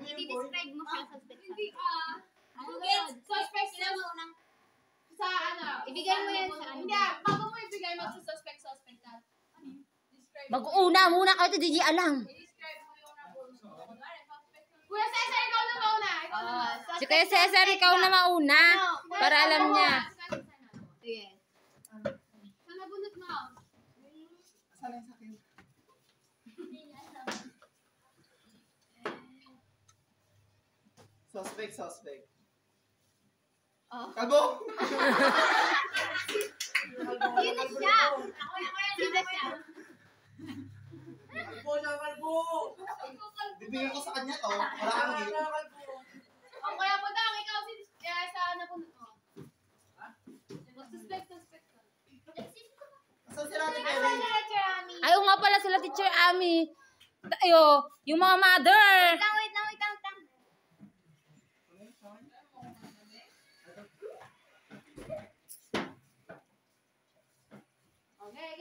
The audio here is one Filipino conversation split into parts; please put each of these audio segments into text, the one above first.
I-describe mo siya sa suspect. Hindi suspect sila muna. Sa ano? Ibigay mo yan sa ano. Hindi, bago mo ibigay mo sa suspect na. Mag-una muna kayo, hindi alam. I-describe mo yung nabunod. Kuya Cesar, ikaw na mauna. Si Kuya Cesar, ikaw na mauna. Para alam niya. Sige. Saan nabunod mo? Saan yung sakin? Suspect. Kalbo! Yun na siya. Sino siya? Kalbo! Bibigyan ko sa kanya to. Wala kang hit. Ang kaya po daw, ikaw sa nabunod mo. Suspect. Saan sila ni Kelly? Ayaw nga pala sila, Teacher Ami. Ayo, yung mga mother. Wait lang. Okay.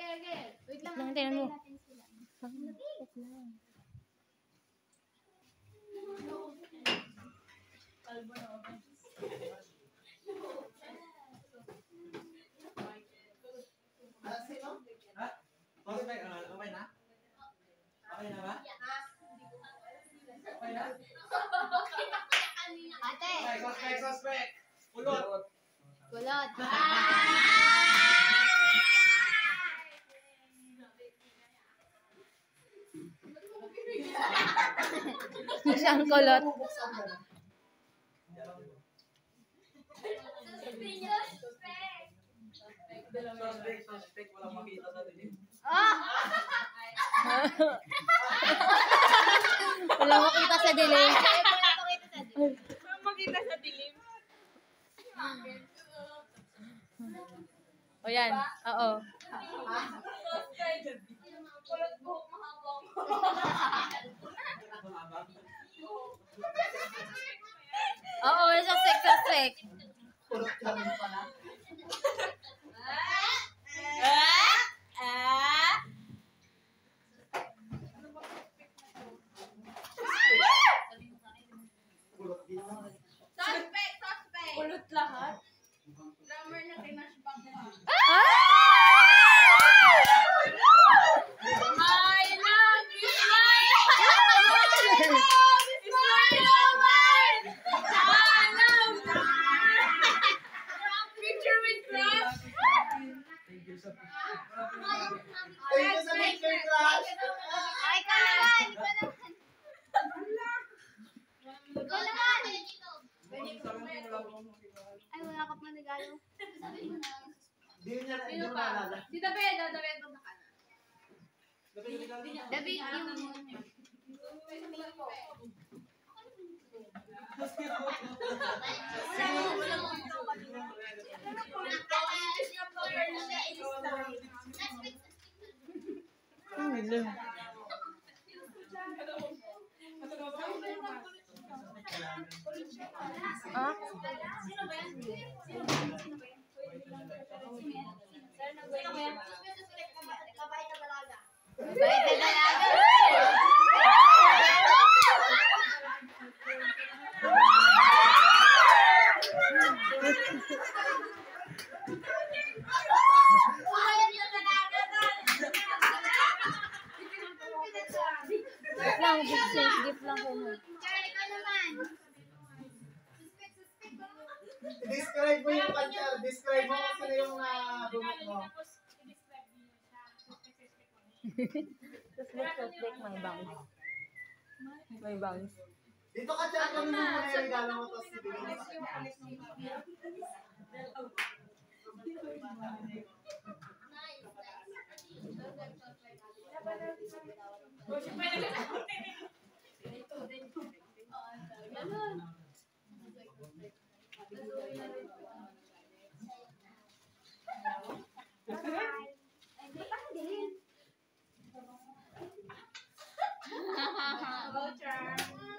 Wait lang. Lang, tingnan mo. Natin sila. Sino? Ha? Suspect, okay na? Okay na ba? Okay na? Ate. Suspect! Kulot! Kulot. Siyang kulot. Suspect, walang makita sa dilim. Wala makita sa dilim. Makita sa dilim. O yan, oo. Kulot buhok mahabang. Oo, suspect. Kulot ka rin pala. Kulot din naman. Suspect. Kulot lahat. Grammar na tinashback mo. I love you, Picture with crush. Thank you sa picture, crush! Ay, ka naman. Ikaw naman. Ay, wala ka pa nagalo. Sabi mo na. Hindi niya Sino pa? naalala. Si David na kanan. David, yung... Ah? Bayad na dalaga. Gift lang ko mo. Charlie, ka naman. Describe mo yung kanya. Describe mo kung sino yung nabunot mo. Suspect, may bounce. Dito ka dyan, kung ano mo yung regalo mo, tapos ibigay mo sa kanya.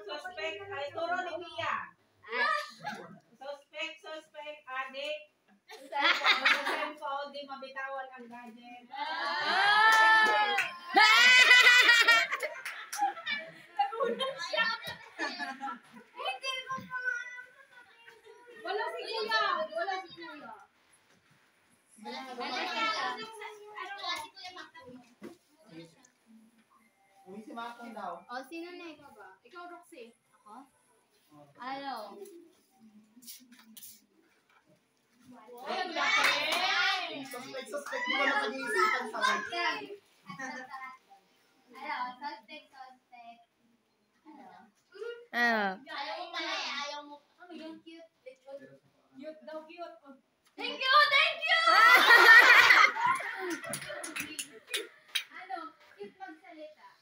Suspect, ay turo ni Mia. Suspect, adik. Cellphone, di mabitawan ang gadget. Nagulat siya. Wala si Kuya. Wala si Kuya. Uwi si Makong daw. O, sino na ikaw ba? Ikaw, Roxy. Ako? Ano? Suspect, suspect. Di ko na pag-iisipan sa akin. Ano? Suspect. Ano? Ano? Ayaw mo pala eh. Ayaw mo. Ano yung cute? Cute daw, cute. Thank you! Thank you! Ano? Cute magsalita.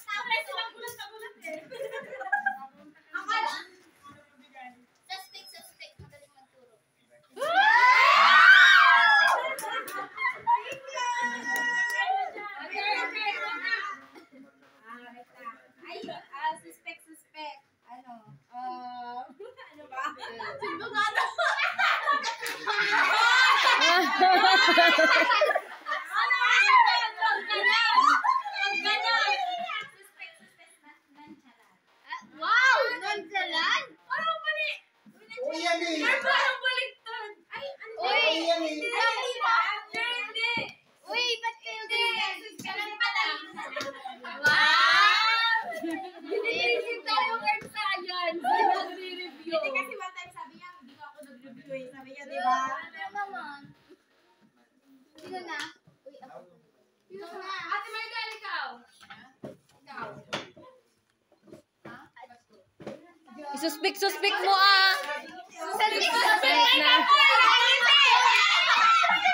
Sabi silang gulat na gulat eh. Akala. Suspect. Magaling magturo. Suspect. Ano ba? Sindugado. Wow! Nonchalant? Parang mali. Uwi yan eh. Parang baliktad. Ay, ano ba? Uy! Uwi yan eh. Hindi ba? Hindi. Uy, ba't kayo ganyan? Ganun pala. Wow! Hindi tayo earth science. Nagre-review. Hindi kasi one time sabi niya, hindi ko ako nag-review eh. Sabi niya, di ba? Ano naman? Sino na? Uy, ako. Sino na? Ate Maribel, ikaw. Ikaw. Suspect mo ah. Suspect na.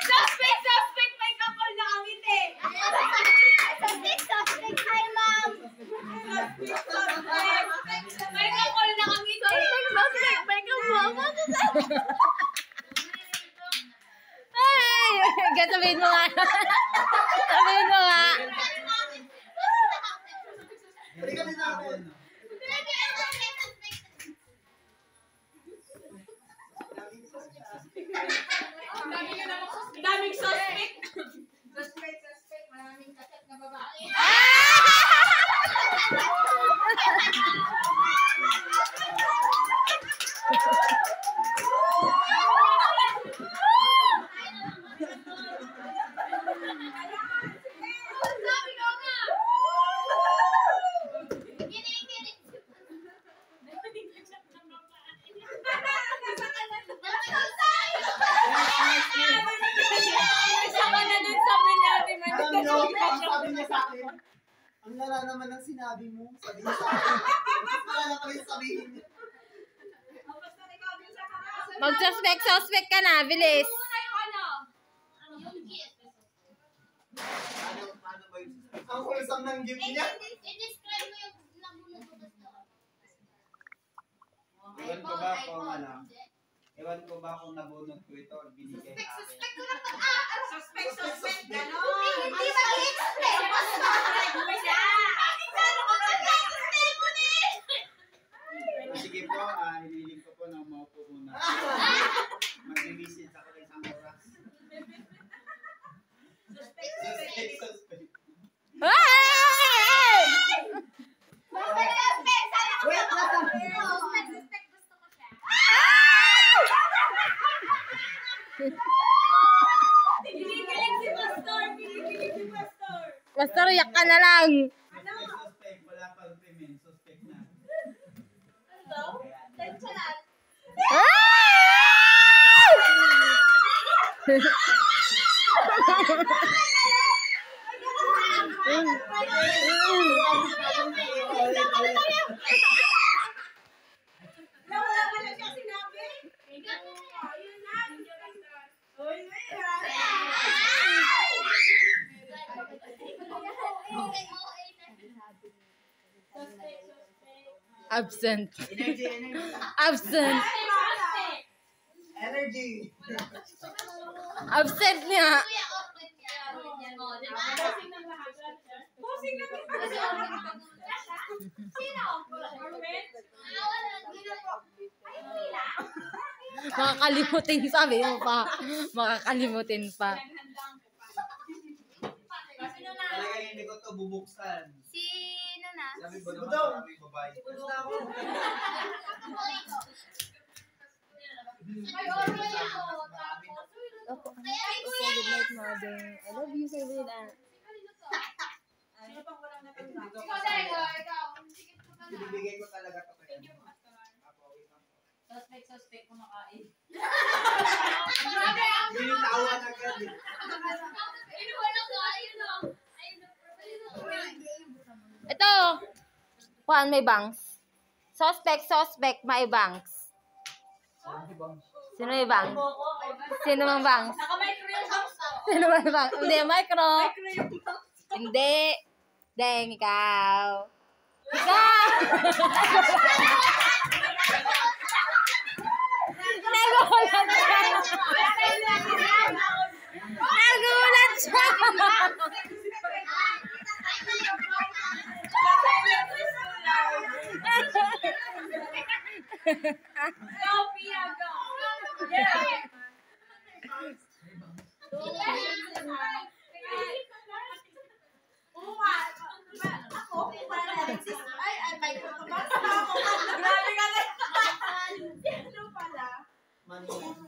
Suspect, may couple na kami eh. Suspect. Hi, ma'am. May couple na kami eh. Suspect. May kamama. Ay! Sabihin mo nga. Sabihin mo nga. Hindi ka din ako. Daming suspect. Suspect. Maraming katat na babae. Sabi ko nga. Ginigilig. Sama na dun sabi natin. Alam nyo, ang sabi niya sa akin, ang lala naman ng sinabi mo. Sabi niya sa akin. Mas malala pa rin sabihin niya. Mag-suspect ka na. Bilis. Yung gift. Paano ba yun? Ang wholesome ng gift niya. I-describe mo yung nabunod ko gusto. Ewan ko ba kung ano? Ewan ko ba kung nabunod ko ito o binigay sa akin? Suspect. Gano'n. Hindi mag-explain. Mas mag-explain siya. Mag-explain mo ni. Sige po, hiniling ko po na maupo muna. Mag-visit ako ng isang oras. Suspect. Ay! Wait, nasa. Suspect gusto ko siya. Kinikilig si Pastor. Basta riyak ka na lang. Suspect, wala pang krimen. Suspect na. Ano daw? Tensional. Wala ka na siya sinabi. Ayun na. Uy, Absent. Energy. Absent. Energy. Absent niya. Kuya, open niya. O, di ba? Posing na Sino? Arwen? Wala. Hindi po. Ay, Mila. Makakalimutin, sabi mo pa. Makakalimutin pa. Naghandaan ko pa. Sino na? Talaga hindi ko ito bubuksan. Si Alam mo ba naman Budong. maraming babae? Basta ako. Ay, oray ako. Tapos, Opo. Good night, mother. I love you, Sabrina. Sino pang walang natanggap? ikaw, Diego, ikaw. Sikit ko ka na. Binibigay ko talaga to kayo. Suspect kumakain. Grabe ang Binitawan agad eh. Wala ka, ayun o. Ayun o. Ito. Juan, may bangs. Suspect, may bangs. Sino may bangs? Sino mang bangs? Naka-micro yung box to. Sino may bangs? Hindi, micro. Hindi. Deng, ikaw. Ikaw! Nagulat siya. Nagulat siya. Go, Pia, go. Yeah. Oo nga. Ako, wala na rin sis. Ay, micro to box na ako. Grabe ka na. Ano pala? Mani.